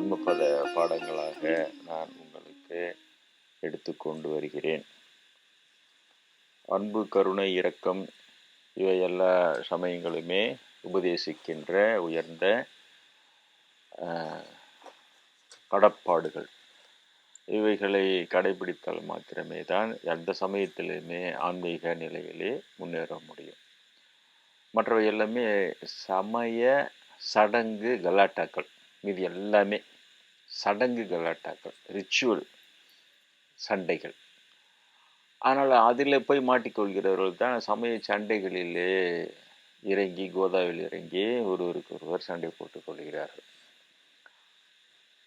தர்மபத பாடங்களாக நான் உங்களுக்கு எடுத்துக்கொண்டு வருகிறேன். அன்பு, கருணை, இரக்கம் இவை எல்லா சமயங்களுமே உபதேசிக்கின்ற உயர்ந்த கடப்பாடுகள். இவைகளை கடைபிடித்தால் மாத்திரமே தான் எந்த சமயத்திலுமே ஆன்மீக நிலையிலே முன்னேற முடியும். மற்றவை எல்லாமே சமய சடங்கு கலாட்டாக்கள். இது எல்லாமே சடங்கு கலாட்டாக்கள், ரிச்சுவல் சண்டைகள். ஆனால் அதில் போய் மாட்டிக்கொள்கிறவர்கள் தான் சமய சண்டைகளிலே இறங்கி, கோதாவில் இறங்கி ஒருவருக்கொருவர் சண்டை போட்டுக் கொள்கிறார்கள்.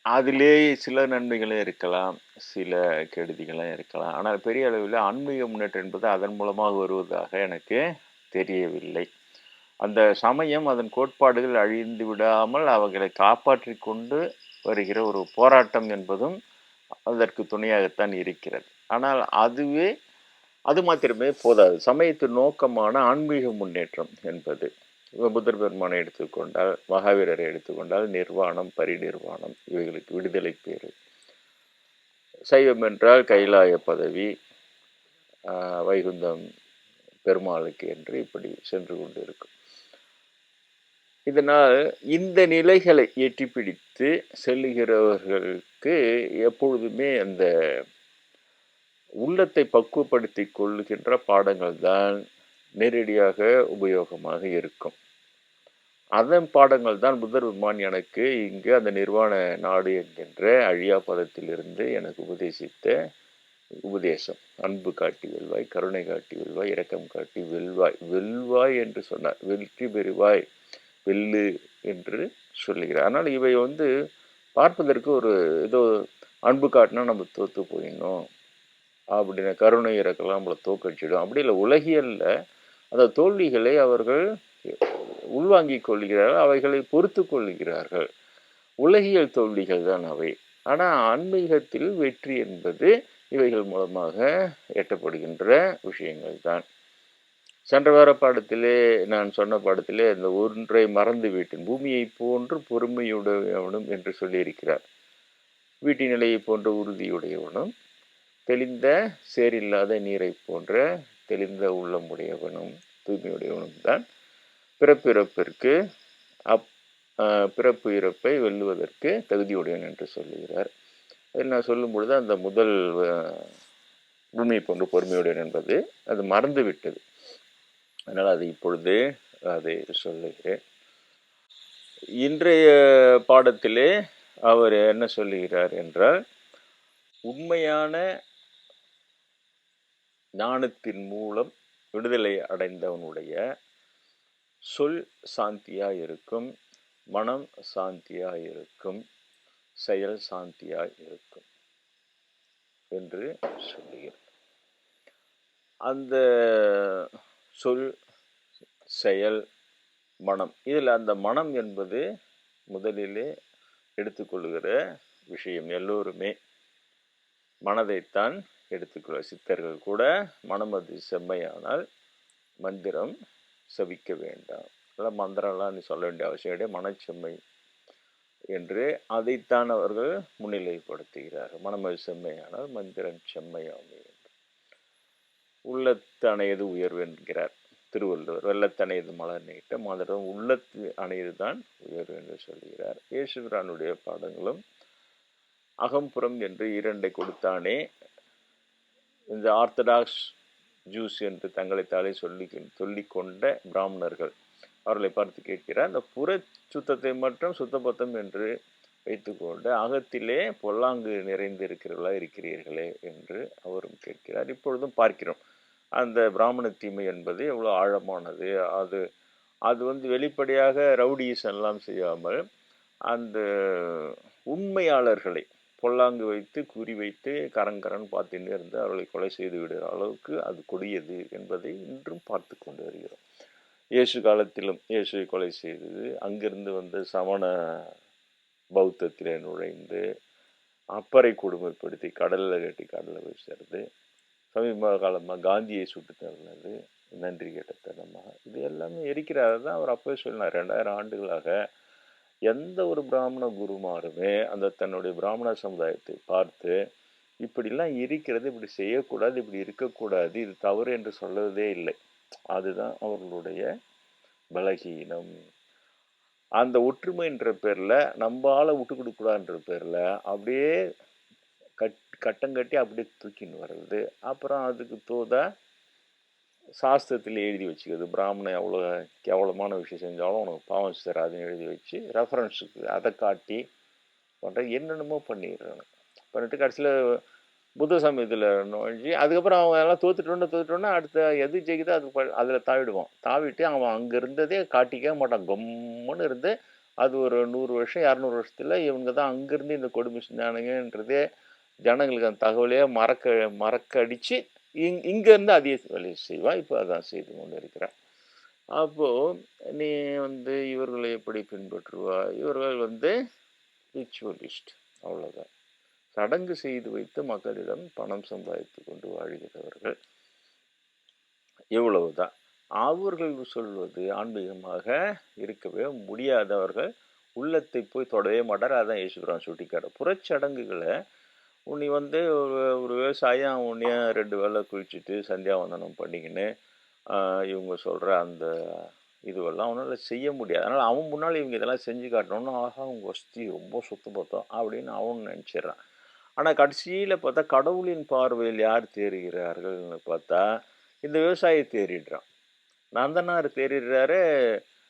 அதிலே சில நன்மைகளும் இருக்கலாம், சில கெடுதிகளும் இருக்கலாம். ஆனால் பெரிய அளவில் ஆன்மீக முன்னேற்றம் என்பது அதன் மூலமாக வருவதாக எனக்கு தெரியவில்லை. அந்த சமயம் அதன் கோட்பாடுகள் அழிந்து விடாமல் அவர்களை காப்பாற்றி கொண்டு வருகிற ஒரு போராட்டம் என்பதும் அதற்கு துணையாகத்தான் இருக்கிறது. ஆனால் அது மாத்திரமே போதாது. சமயத்தின் நோக்கமான ஆன்மீக முன்னேற்றம் என்பது புத்தர் பெருமானை எடுத்துக்கொண்டால், மகாவீரரை எடுத்துக்கொண்டால் நிர்வாணம், பரிநிர்வாணம் இவைகளுக்கு விடுதலை பேரு. சைவம் என்றால் கைலாய பதவி, வைகுந்தம் பெருமாளுக்கு என்று இப்படி சென்று கொண்டு இருக்கும். இதனால் இந்த நிலைகளை எட்டி பிடித்து செல்லுகிறவர்களுக்கு எப்பொழுதுமே அந்த உள்ளத்தை பக்குவப்படுத்தி கொள்ளுகின்ற பாடங்கள் தான் நேரடியாக உபயோகமாக இருக்கும். அதன் பாடங்கள் தான் புத்தர் பெருமான் எனக்கு இங்கு அந்த நிர்வாண நாடு என்கின்ற அழியா பதத்திலிருந்து எனக்கு உபதேசித்த உபதேசம். அன்பு காட்டி வெல்வாய், கருணை காட்டி வெல்வாய், இரக்கம் காட்டி வெல்வாய். வெல்வாய் என்று சொன்னார், வெற்றி பெறுவாய், வெல்லு என்று சொல்லுகிறார். ஆனால் இவை பார்ப்பதற்கு ஒரு ஏதோ அன்பு காட்டினா நம்ம தோத்து போயிடணும் அப்படின்னா, கருணை இறக்கலாம் நம்மளை தோக்கடிச்சிடும் அப்படி இல்லை. உலகியல்ல அந்த தோல்விகளை அவர்கள் உள்வாங்கிக் கொள்கிறார்கள், அவைகளை பொறுத்து கொள்கிறார்கள். உலகியல் தோல்விகள் தான் அவை. ஆனால் ஆன்மீகத்தில் வெற்றி என்பது இவைகள் மூலமாக எட்டப்படுகின்ற விஷயங்கள் தான். சென்ற வார பாடத்திலே நான் சொன்ன பாடத்திலே இந்த ஒன்றை மறந்து வீட்டின் பூமியை போன்று பொறுமையுடையவனும் என்று சொல்லியிருக்கிறார். வீட்டின் நிலையை போன்ற உறுதியுடையவனும், தெளிந்த சேரில்லாத நீரை போன்ற தெளிந்த உள்ளமுடையவனும் தூய்மையுடையவனும் தான் பிறப்பிறப்பிற்கு பிறப்பு இறப்பை வெல்லுவதற்கு தகுதியுடையவன் என்று சொல்லுகிறார். அதில் நான் சொல்லும் பொழுது அந்த முதல் பூமியை போன்று பொறுமையுடையவன் என்பது அது மறந்து விட்டது. அதனால் அது இப்பொழுது அதை சொல்லுகிறேன். இன்றைய பாடத்திலே அவர் என்ன சொல்லுகிறார் என்றால், உண்மையான ஞானத்தின் மூலம் விடுதலை அடைந்தவனுடைய சொல் சாந்தியாய் இருக்கும், மனம் சாந்தியாய் இருக்கும், செயல் சாந்தியாய் இருக்கும் என்று சொல்லுகிறார். அந்த சொல், செயல், மனம், இதில் அந்த மனம் என்பது முதலிலே எடுத்துக்கொள்ளுகிற விஷயம். எல்லோருமே மனதைத்தான் எடுத்துக்கொள்ள. சித்தர்கள் கூட மனம் அது செம்மையானால் மந்திரம் சபிக்க வேண்டாம், அதெல்லாம் மந்திரம்லாம் நீ சொல்ல வேண்டிய அவசியம் கிடையாது, மனச்செம்மை என்று அதைத்தான் அவர்கள் முன்னிலைப்படுத்துகிறார்கள். மனம் அது செம்மையானால் மந்திரம் செம்மையாகும் என்று. உள்ளத்து அணையது உயர்வு என்கிறார் திருவள்ளுவர். வெள்ளத்தணையது மலர் நீட்ட மந்திரம் உள்ளத்து அணையது தான் உயர்வு என்று சொல்கிறார். இயேசுபிரானுடைய பாடங்களும் அகம்புறம் என்று இரண்டை கொடுத்தானே, இந்த ஆர்த்தடாக்ஸ் ஜூஸ் என்று தங்களை தாளே சொல்லிக்கொண்ட பிராமணர்கள் அவர்களை பார்த்து கேட்கிறார், அந்த புற சுத்தத்தை மட்டும் சுத்தபத்தம் என்று வைத்துக்கொண்டு அகத்திலே பொல்லாங்கு நிறைந்து இருக்கிறீர்களே என்று அவரும் கேட்கிறார். இப்பொழுதும் பார்க்கிறோம் அந்த பிராமண தீமை என்பது எவ்வளோ ஆழமானது. அது வெளிப்படையாக ரவுடிஸ் எல்லாம் செய்யாமல் அந்த உண்மையாளர்களை பொல்லாங்கு வைத்து குறி வைத்து கரங்கரன் பார்த்துன்னு இருந்து அவர்களை கொலை செய்து விடுகிற அளவுக்கு அது கொடியது என்பதை இன்றும் பார்த்து கொண்டு வருகிறோம். இயேசு காலத்திலும் இயேசுவை கொலை செய்தது, அங்கிருந்து சமண பௌத்தத்திலே நுழைந்து அப்பறை கொடுமைப்படுத்தி கடலில் கட்டி கடலில் போய் சேர்ந்து, சமீப காலமாக காந்தியை சுட்டு தள்ளினது நன்றி கேட்டத்தனமாக, இது எல்லாமே இருக்கிறாரு தான் அவர் அப்போவே சொன்னார். 2000 ஆண்டுகளாக எந்த ஒரு பிராமண குருமாருமே அந்த தன்னுடைய பிராமண சமுதாயத்தை பார்த்து இப்படிலாம் இருக்கிறது, இப்படி செய்யக்கூடாது, இப்படி இருக்கக்கூடாது, இது தவறு என்று சொல்லவே இல்லை. அதுதான் அவர்களுடைய பலகீனம். அந்த ஒற்றுமைன்ற பேர்ல நம்ம ஆளை விட்டு கொடுக்கூடாதுன்ற பேர்ல அப்படியே கட்டங்கட்டி அப்படியே தூக்கின்னு வர்றது. அப்புறம் அதுக்கு தோதா சாஸ்திரத்தில் எழுதி வச்சுக்கிறது, பிராமணன் எவ்வளோ கேவலமான விஷயம் செஞ்சாலும் உனக்கு பாவம் தராதுன்னு எழுதி வச்சு ரெஃபரன்ஸுக்கு அதை காட்டி பண்ணுற என்னென்னமோ பண்ணிடுறாங்க. பண்ணிட்டு கடைசியில் புத்த சமயத்தில் நுழைஞ்சி அதுக்கப்புறம் அவங்க எல்லாம் தோத்துட்டோன்னா அடுத்த எது ஜெயிக்குதோ அது அதில் தாவிடுவான். தாவிட்டு அவன் அங்கே இருந்ததே காட்டிக்க மாட்டான், கம்முன்னு இருந்து அது ஒரு 100 வருஷம் 200 வருஷத்தில் இவங்க தான் அங்கேருந்து இந்த கொடுமை செஞ்சானுங்கன்றதே ஜனங்களுக்கு அந்த தகவலையே மறக்க அடித்து இங்கேருந்து அதே வேலையை செய்வான். இப்போ அதான் செய்து கொண்டு இருக்கிறான். அப்போது நீ இவர்களை எப்படி பின்பற்றுவா? இவர்கள் ரிச்சுவலிஸ்ட், அவ்வளோதான். சடங்கு செய்து வைத்து மக்களிடம் பணம் சம்பாதித்து கொண்டு வாழ்கிறவர்கள், இவ்வளவுதான். அவர்கள் சொல்வது ஆன்மீகமாக இருக்கவே முடியாதவர்கள், உள்ளத்தை போய் தொடவே மாட்டார். அதான் யேசுபிரான் சுட்டிக்கார புறச்சடங்குகளை உன்னை ஒரு விவசாயம் உன்னைய 2 வேளை குளிச்சுட்டு சந்தியாவந்தனம் பண்ணிக்கின்னு இவங்க சொல்கிற அந்த இதுவெல்லாம் அவனால் செய்ய முடியாது. அதனால் அவன் முன்னால் இவங்க இதெல்லாம் செஞ்சு காட்டணும்னா, ஆஹா அவங்க வசதி ரொம்ப சுத்தபத்தம் அப்படின்னு அவன் நினச்சிட்றான். ஆனால் கடைசியில் பார்த்தா கடவுளின் பார்வையில் யார் தேறுகிறார்கள்னு பார்த்தா இந்த விவசாயி தேறிடுறான். நந்தனார் தேறிடுறாரு.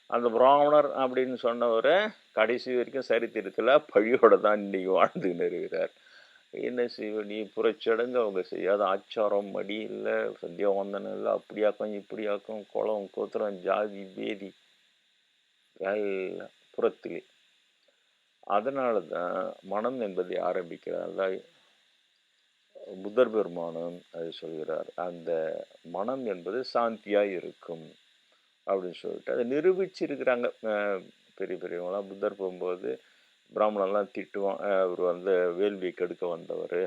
அந்த பிராமணர் அப்படின்னு சொன்னவர் கடைசி வரைக்கும் சரித்திரத்தில் பழியோட தான் இன்னைக்கு வாழ்ந்துன்னு இருக்கிறார். என்ன செய்வ நீ? புறச்சடங்கு அவங்க செய்யாத ஆச்சாரம் மடி இல்லை, சந்தியாவந்தனம் இல்லை, அப்படியாக்கம் இப்படியாக்கம், குளம் கோத்திரம் ஜாதி பேதி எல்லாம் புறத்திலே. அதனால தான் மனம் என்பதை ஆரம்பிக்கிறார். புத்தர் பெருமானும் அது சொல்கிறார், அந்த மனம் என்பது சாந்தியாக இருக்கும் அப்படின்னு சொல்லிட்டு அதை நிரூபிச்சிருக்கிறாங்க. பெரிய பெரியவங்களாம் புத்தர் போகும்போது பிராமணன்லாம் திட்டுவான், அவர் வேள்வியை கெடுக்க வந்தவர்,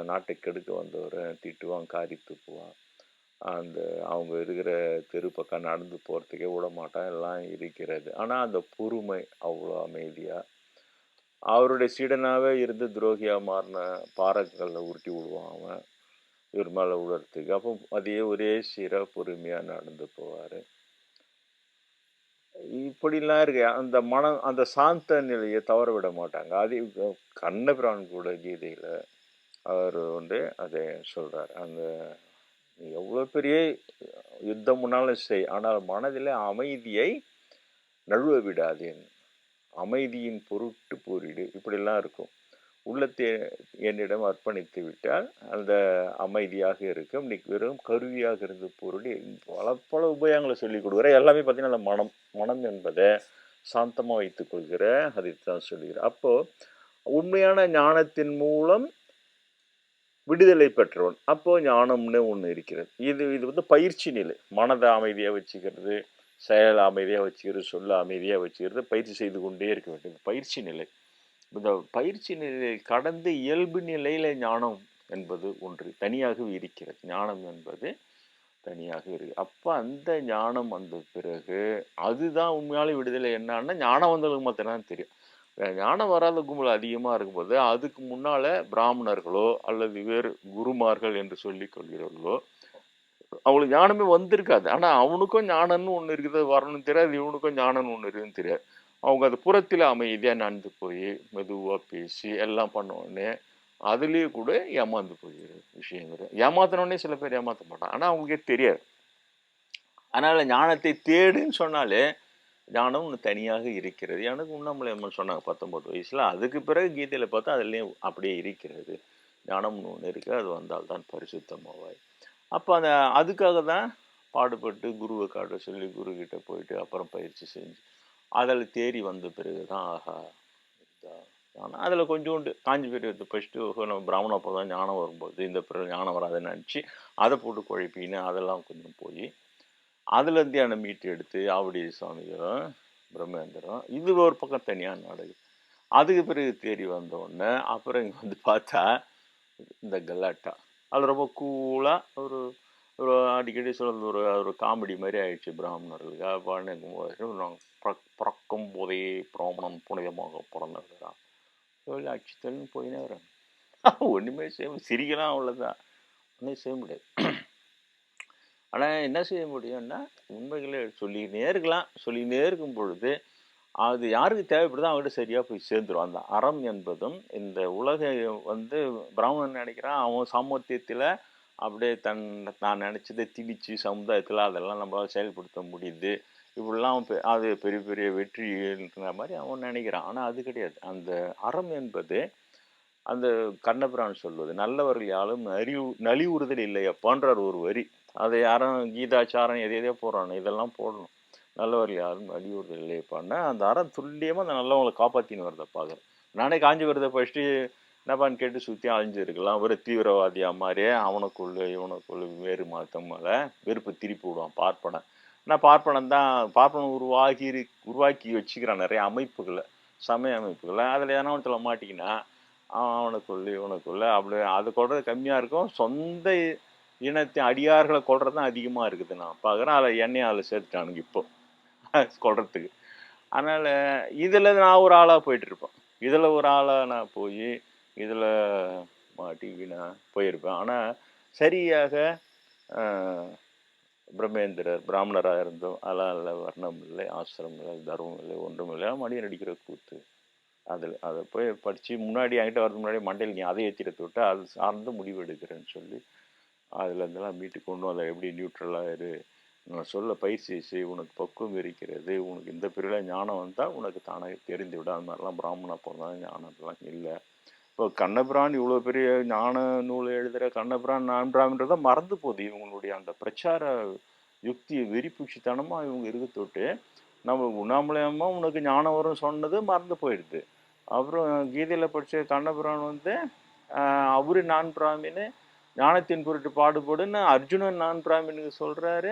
நாட்டை கெடுக்க வந்தவர் திட்டுவான், காரி துப்புவான். அவங்க இருக்கிற தெரு பக்கம் நடந்து போகிறதுக்கே விட மாட்டான், எல்லாம் இருக்கிறது. ஆனால் அந்த பொறுமை அவ்வளோ அமைதியாக, அவருடைய சீடனாகவே இருந்து துரோகியாக மாறின பாறைகளில் உருட்டி விடுவான் அவன் இவர் மேலே விடுறதுக்கு. அப்போ அதே ஒரே சீராக பொறுமையாக நடந்து போவார். இப்படிலாம் இருக்கு. அந்த மனம், அந்த சாந்த நிலையை தவற விட மாட்டாங்க. அது கண்ணபிரான் கூட கீதையில் அவர் அதை சொல்கிறார். எவ்வளோ பெரிய யுத்தம் முன்னாலும் செய், ஆனால் மனதில் அமைதியை நழுவ விடாதேன், அமைதியின் பொருட்டு போரிடு, இப்படிலாம் இருக்கும். உள்ளத்தை என்னிடம் அர்ப்பணித்து விட்டால் அந்த அமைதியாக இருக்கும். இன்னைக்கு வெறும் கருவியாக இருந்து பொருள் பல உபயோகங்களை சொல்லிக் கொடுக்குற. எல்லாமே பார்த்தீங்கன்னா அந்த மனம் என்பதை சாந்தமாக வைத்துக் கொள்கிற அதைத்தான் சொல்லுகிறேன். அப்போது உண்மையான ஞானத்தின் மூலம் விடுதலை பெற்றவன். அப்போது ஞானம்னு ஒன்று இருக்கிறது. இது பயிற்சி நிலை. மனதை அமைதியாக வச்சுக்கிறது, செயல் அமைதியாக வச்சுக்கிறது, சொல்ல அமைதியாக வச்சுக்கிறது, பயிற்சி செய்து கொண்டே இருக்க வேண்டியது பயிற்சி நிலை. இந்த பயிற்சி நிலையை கடந்து இயல்பு நிலையில் ஞானம் என்பது ஒன்று தனியாகவே இருக்கிறது. ஞானம் என்பது தனியாக இருக்கு. அப்போ அந்த ஞானம் வந்த பிறகு அதுதான் உண்மையாலே விடுதலை. என்னன்னா ஞானம் வந்தவங்களுக்கு மட்டும்தான் தெரியும். ஞானம் வராத கும்பல் அதிகமாக இருக்கும்போது அதுக்கு முன்னால் பிராமணர்களோ அல்லது வேறு குருமார்கள் என்று சொல்லி கொள்கிறவர்களோ அவங்களுக்கு ஞானமே வந்திருக்காது. ஆனால் அவனுக்கும் ஞானம்னு ஒன்று இருக்குது, வரணும்னு தெரியாது. இவனுக்கும் ஞானம்னு ஒன்று இருக்குதுன்னு தெரியாது. அவங்க அது புறத்தில் அமைதியாக நடந்து போய் மெதுவாக பேசி எல்லாம் பண்ணோடனே அதுலேயே கூட ஏமாந்து போகிற விஷயங்கள். ஏமாத்தினோடனே சில பேர் ஏமாற்ற மாட்டான், ஆனால் அவங்களுக்கே தெரியாது. அதனால் ஞானத்தை தேடுன்னு சொன்னாலே ஞானம் ஒன்று தனியாக இருக்கிறது. எனக்கு உண்ணாமலை அம்மன் சொன்னாங்க 19 வயசில். அதுக்கு பிறகு கீதையில் பார்த்தா அதுலேயும் அப்படியே இருக்கிறது. ஞானம்னு ஒன்று இருக்குது, அது வந்தால்தான் பரிசுத்தமாவாய். அப்போ அதுக்காக தான் பாடுபட்டு குருவை காட்ட சொல்லி குருக்கிட்ட போயிட்டு அப்புறம் பயிற்சி செஞ்சு அதில் தேறி வந்த பிறகு தான் ஆஹா ஞானம். அதில் கொஞ்சோண்டு காஞ்சி பெரிய ஃபஸ்ட்டு நம்ம பிராமண அப்போ தான் ஞானம் வரும்போது இந்த பிறகு ஞானம் வராதுன்னு நினச்சி அதை போட்டு குழப்பின்னு அதெல்லாம் கொஞ்சம் போய் அதுலேருந்து என்னை மீட்டு எடுத்து ஆவடி சுவாமிகளும் பிரம்மேந்திரம் இது ஒரு பக்கம் தனியாக நடக்குது. அதுக்கு பிறகு தேடி வந்தோடனே அப்புறம் இங்கே பார்த்தா இந்த கலாட்டா அது ரொம்ப கூலாக ஒரு ஒரு அடிக்கடி சொல்றது ஒரு ஒரு காமெடி மாதிரி ஆயிடுச்சு பிராமணர்களுக்கு. பாடும்போது நாங்கள் பிறக்கும் போதே பிராமணன் புனிதமாக பிறந்தவரா சொல்லி அச்சுத்தல்னு போயினே வராங்க. ஒன்றுமே செய்ய சிரிக்கலாம், அவ்வளோதான். ஒன்றும் செய்ய முடியாது. ஆனால் என்ன செய்ய முடியும்னா உண்மைகளே சொல்லிக்கினே இருக்கலாம். சொல்லிக்கினே இருக்கும் பொழுது அது யாருக்கு தேவைப்படுதோ அவங்ககிட்ட சரியாக போய் சேர்ந்துடும். அந்த அறம் என்பதும் இந்த உலக பிராமணன் நினைக்கிறான் அவன் சாமர்த்தியத்தில் அப்படியே நான் நினச்சதை திணிச்சு சமுதாயத்தில் அதெல்லாம் நம்மளால் செயல்படுத்த முடியுது. இப்படிலாம் அது பெரிய பெரிய வெற்றின்ற மாதிரி அவன் நினைக்கிறான். ஆனால் அது கிடையாது. அந்த அறம் என்பது அந்த கண்ணபிரான் சொல்வது நல்லவர்கள் யாரும் நலிவுறுதல் இல்லையப்பான்றார் ஒரு வரி. அதை யாரும் கீதாச்சாரம் எதையோ போடுறானு இதெல்லாம் போடணும். நல்லவர்கள் யாரும் நலிவுறுதல் இல்லையப்பான்னா அந்த அறம் துல்லியமாக அந்த நல்லவங்களை காப்பாற்றின்னு வரதை பார்க்குறேன். நானே காஞ்சி வரதை ஃபஸ்ட்டு என்னப்பான்னு கேட்டு சுற்றி அழிஞ்சிருக்கலாம். ஒரு தீவிரவாதியாக மாதிரியே அவனுக்குள்ளே இவனுக்குள்ளே வேறு மதம் மேலே வெறுப்பு திருப்பி விடுவான் பார்ப்பனை. ஆனால் பார்ப்பனம் உருவாக்கி வச்சுக்கிறான் நிறைய அமைப்புகளை, சமய அமைப்புகளை. அதில் எதனா மாட்டிக்கினா இவனுக்குள்ள அப்படியே அது கொள்றது கம்மியாக இருக்கும். சொந்த இனத்தின் அடியார்களை கொள்றது தான் அதிகமாக இருக்குது. நான் பார்க்குறேன். அதில் எண்ணெய் அதில் சேர்த்துட்டானுங்க இப்போ கொள்றதுக்கு. அதனால் இதில் நான் ஒரு ஆளாக போயிட்டுருப்பேன். இதில் ஒரு ஆளாக நான் போய் இதில் மாட்டி நான் போயிருப்பேன். ஆனால் சரியாக பிரம்மேந்திரர் பிராமணராக இருந்தோம். அதெல்லாம் இல்லை, வர்ணம் இல்லை, ஆசிரமம் இல்லை, தர்மம் இல்லை, ஒன்றும் இல்லை. மடியை நடிக்கிற கூத்து அதை போய் படித்து முன்னாடி என்கிட்ட வரது முன்னாடி மண்டையில் நீ அதை ஏற்றிட்டு விட்டு அது சார்ந்து முடிவு எடுக்கிறேன்னு சொல்லி அதில் இருந்தெல்லாம் மீட்டு கொண்டு அதை எப்படி நியூட்ரலாக இரு, நான் சொல்ல பயிற்சி செய், உனக்கு பக்குவம் இருக்கிறது, உனக்கு இந்த பிரிவில் ஞானம் வந்தால் உனக்கு தானாக தெரிந்து விட. அது மாதிரிலாம் பிராமணா போகிறதால ஞானம்லாம் இல்லை. இப்போ கண்ணபிரான் இவ்வளோ பெரிய ஞான நூல் எழுதுகிற கண்ணபிரான் நான் பிராமன்றதை மறந்து போகுது. இவங்களுடைய அந்த பிரச்சார யுக்தி வெறிப்பூச்சித்தனமாக இவங்க இருக்க தொட்டு நம்ம உண்ணாமலையமாக உனக்கு ஞானம் வரும் சொன்னது மறந்து போயிடுது. அப்புறம் கீதையில் படித்த கண்ணபிரான் அவரு நான் பிராமின்னு ஞானத்தின் பொருட்டு பாடுபடுன்னு அர்ஜுனன் நான் பிராமினுக்கு சொல்கிறாரு.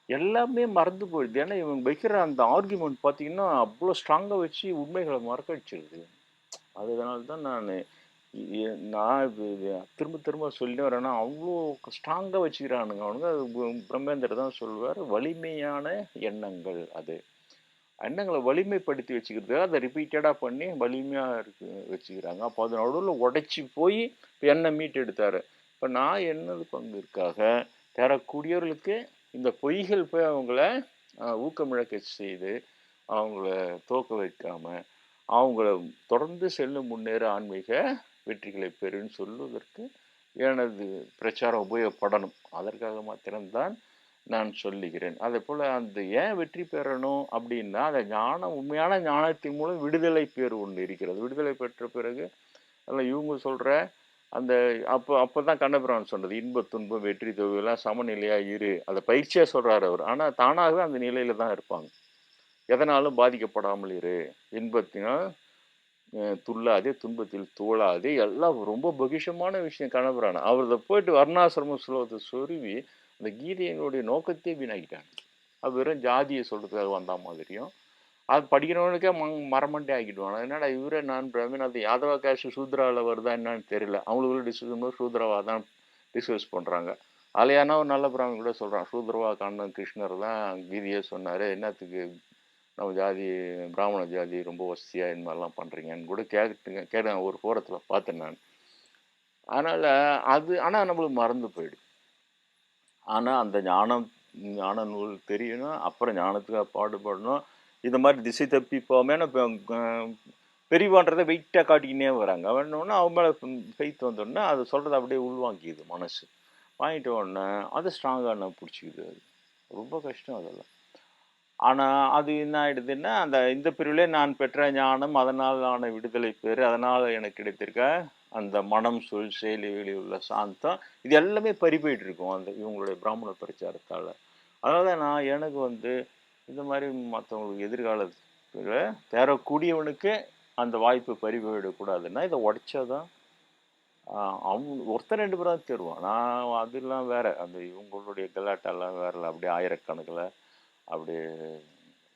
எல்லாமே மறந்து போயிடுது. ஏன்னா இவங்க வைக்கிற அந்த ஆர்குமெண்ட் பார்த்தீங்கன்னா அவ்வளோ ஸ்ட்ராங்காக வச்சு உண்மைகளை மறக்க வச்சிருது. அதனால தான் நான் திரும்ப திரும்ப சொல்லிட்டு வரேன்னா அவ்வளோ ஸ்ட்ராங்காக வச்சுக்கிறானுங்க அவனுங்க. அது பிரம்மேந்திர தான் சொல்லுவார், வலிமையான எண்ணங்கள். அது எண்ணங்களை வலிமைப்படுத்தி வச்சுக்கிறதுக்காக அதை ரிப்பீட்டடாக பண்ணி வலிமையாக வச்சுக்கிறாங்க. அப்போ அது நடுவில் உடைச்சி போய் இப்போ எண்ணெய் மீட்டு எடுத்தார். இப்போ நான் என்னது பங்குக்காக தரக்கூடியவர்களுக்கு இந்த பொய்கள் போய் அவங்கள ஊக்கமிழக்க செய்து அவங்கள தோக்க வைக்காமல் அவங்கள தொடர்ந்து செல்லும் முன்னேற ஆன்மீக வெற்றிகளை பெறுன்னு சொல்லுவதற்கு எனது பிரச்சாரம் உபயோகப்படணும். அதற்காக மாத்திரம்தான் நான் சொல்லுகிறேன். அதே போல் அந்த ஏன் வெற்றி பெறணும் அப்படின்னா அந்த ஞானம், உண்மையான ஞானத்தின் மூலம் விடுதலை பேர் ஒன்று இருக்கிறது. விடுதலை பெற்ற பிறகு அதில் இவங்க சொல்கிற அந்த அப்போ தான் கண்ணபிரான் சொன்னது இன்ப துன்பம் வெற்றி தோல்வியெல்லாம் சமநிலையாக இரு. அதை பயிற்சியாக சொல்கிறார் அவர். ஆனால் தானாகவே அந்த நிலையில் தான் இருப்பாங்க. எதனாலும் பாதிக்கப்படாமல் இரு, இன்பத்தினால் துள்ளாதே, துன்பத்தில் தூளாதே. எல்லாம் ரொம்ப பொக்கிஷமான விஷயம் கண்ணபிரான். அவரை போயிட்டு வர்ணாசிரம ஸ்லோகத்தை சொருவி அந்த கீதையினுடைய நோக்கத்தையே வீணாக்கிட்டாங்க. அது வெறும் ஜாதியை சொல்கிறதுக்காக வந்த மாதிரியும் அது படிக்கிறவனுக்கே மரமண்டே ஆக்கிடுவாங்க. என்னடா இவரே நான் பிராமின், அது யாதவா கேஷ் சூத்ராவில் வருதா என்னன்னு தெரியல. அவங்களுக்கு டிஸ்கஸ் பண்ணும்போது சூத்ரவா தான் டிஸ்கஸ் பண்ணுறாங்க. அதில் ஏன்னா ஒரு நல்ல பிராமின் கூட சொல்கிறான், சூத்ரவா கண்ணன் கிருஷ்ணர் தான் கீதையே சொன்னார், என்னத்துக்கு நம்ம ஜாதி பிராமண ஜாதி ரொம்ப வசதியாக இந்த மாதிரிலாம் பண்ணுறீங்கன்னு கூட கேட்டேன் ஒரு ஃபோரத்தில் பார்த்தேன் நான். அதனால் ஆனால் நம்மளுக்கு மறந்து போயிடும். ஆனால் அந்த ஞான நூல் தெரியணும், அப்புறம் ஞானத்துக்காக பாடுபடணும். இந்த மாதிரி திசை தப்பி போகாம பெரியவான்றதை வெயிட்டாக காட்டிக்கினே வராங்க. வேணுன்னா அவங்க மேலே ஃபெய்த் வந்தோடனே அது சொல்கிறத அப்படியே உள்வாங்கிக்குது மனசு. வாங்கிட்ட உடனே அது ஸ்ட்ராங்காக நான் பிடிச்சிக்குது. அது ரொம்ப கஷ்டம் அதெல்லாம். ஆனால் அது என்ன ஆகிடுதுன்னா இந்த பிரிவிலே நான் பெற்ற ஞானம், அதனால் ஆன விடுதலை பேர், அதனால் எனக்கு கிடைத்திருக்க அந்த மனம் சொல் செயலிகளில் உள்ள சாந்தம், இது எல்லாமே பறி போயிட்டு இருக்கும் அந்த இவங்களுடைய பிராமண பிரச்சாரத்தால். அதனால் எனக்கு இந்த மாதிரி மற்றவங்களுக்கு எதிர்காலத்தில் தேரக்கூடியவனுக்கு அந்த வாய்ப்பு பறி போயிடக்கூடாதுன்னா இதை உடைச்சாதான் ஒருத்தர் 2 பேராக தேருவான். நான் அதெல்லாம் வேற, அந்த இவங்களுடைய கலாட்டெல்லாம் வேறல. அப்படியே ஆயிரக்கணக்கில் அப்படியே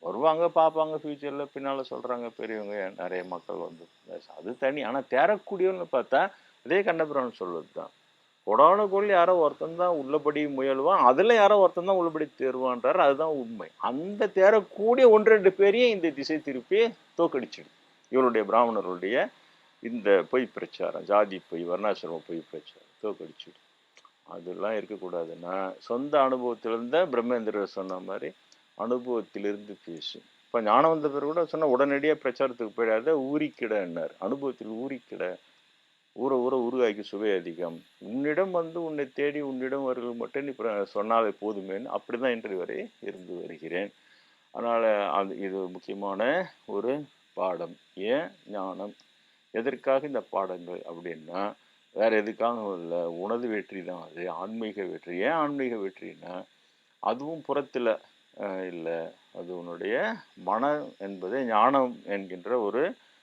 வருவாங்க, பார்ப்பாங்க, ஃப்யூச்சரில் பின்னால் சொல்கிறாங்க பெரியவங்க, நிறைய மக்கள் அது தனி. ஆனால் தேரக்கூடியவன்னு பார்த்தா அதே கண்ணபிரான் சொல்வது தான். கொடான கோல் யாரோ ஒருத்தன் தான் உள்ளபடி முயல்வான், அதில் யாரோ ஒருத்தன் தான் உள்ளபடி தேர்வான்றார். அதுதான் உண்மை. அந்த தேரக்கூடிய 1-2 பேரையும் இந்த திசை திருப்பி தோக்கடிச்சிடும். இவருடைய பிராமணர்களுடைய இந்த பொய் பிரச்சாரம், ஜாதி பொய், வர்ணாசிரம பொய் பிரச்சாரம் தோக்கடிச்சிடும். அதெல்லாம் இருக்கக்கூடாதுன்னா சொந்த அனுபவத்திலிருந்த பிரம்மேந்திரர் சொன்ன மாதிரி அனுபவத்திலிருந்து பேசும். இப்போ ஞானவந்த பேர் கூட சொன்ன உடனடியாக பிரச்சாரத்துக்கு போயிடாத, ஊறிக்கிடன்னார். அனுபவத்தில் ஊறிக்கிட. ஊற ஊற உருவாக்கி சுவை அதிகம். உன்னிடம் வந்து உன்னை தேடி உன்னிடம் அவர்கள் மட்டும் நீ சொன்னாலே போதுமேன்னு அப்படிதான் இன்று வரை இருந்து வருகிறேன். அதனால் இது முக்கியமான ஒரு பாடம். ஏன் ஞானம்? எதற்காக இந்த பாடங்கள் அப்படின்னா வேற எதுக்காகவும் இல்லை, உனது வெற்றி தான் அது, ஆன்மீக வெற்றி. ஏன் ஆன்மீக வெற்றின்னா அதுவும் புறத்தில் இல்லை, அது உன்னுடைய மனம் என்பதை ஞானம் என்கின்ற ஒரு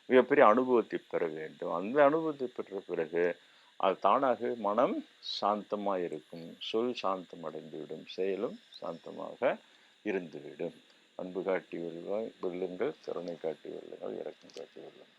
மிகப்பெரிய அனுபவத்தை பெற வேண்டும். அந்த அனுபவத்தை பெற்ற பிறகு அது தானாக மனம் சாந்தமாக இருக்கும், சொல் சாந்தம் அடைந்துவிடும், செயலும் சாந்தமாக இருந்துவிடும். அன்பு காட்டி வெல்லுங்கள், கருணை காட்டி வெல்லுங்கள், இரக்கம் காட்டி வெல்லுங்கள்.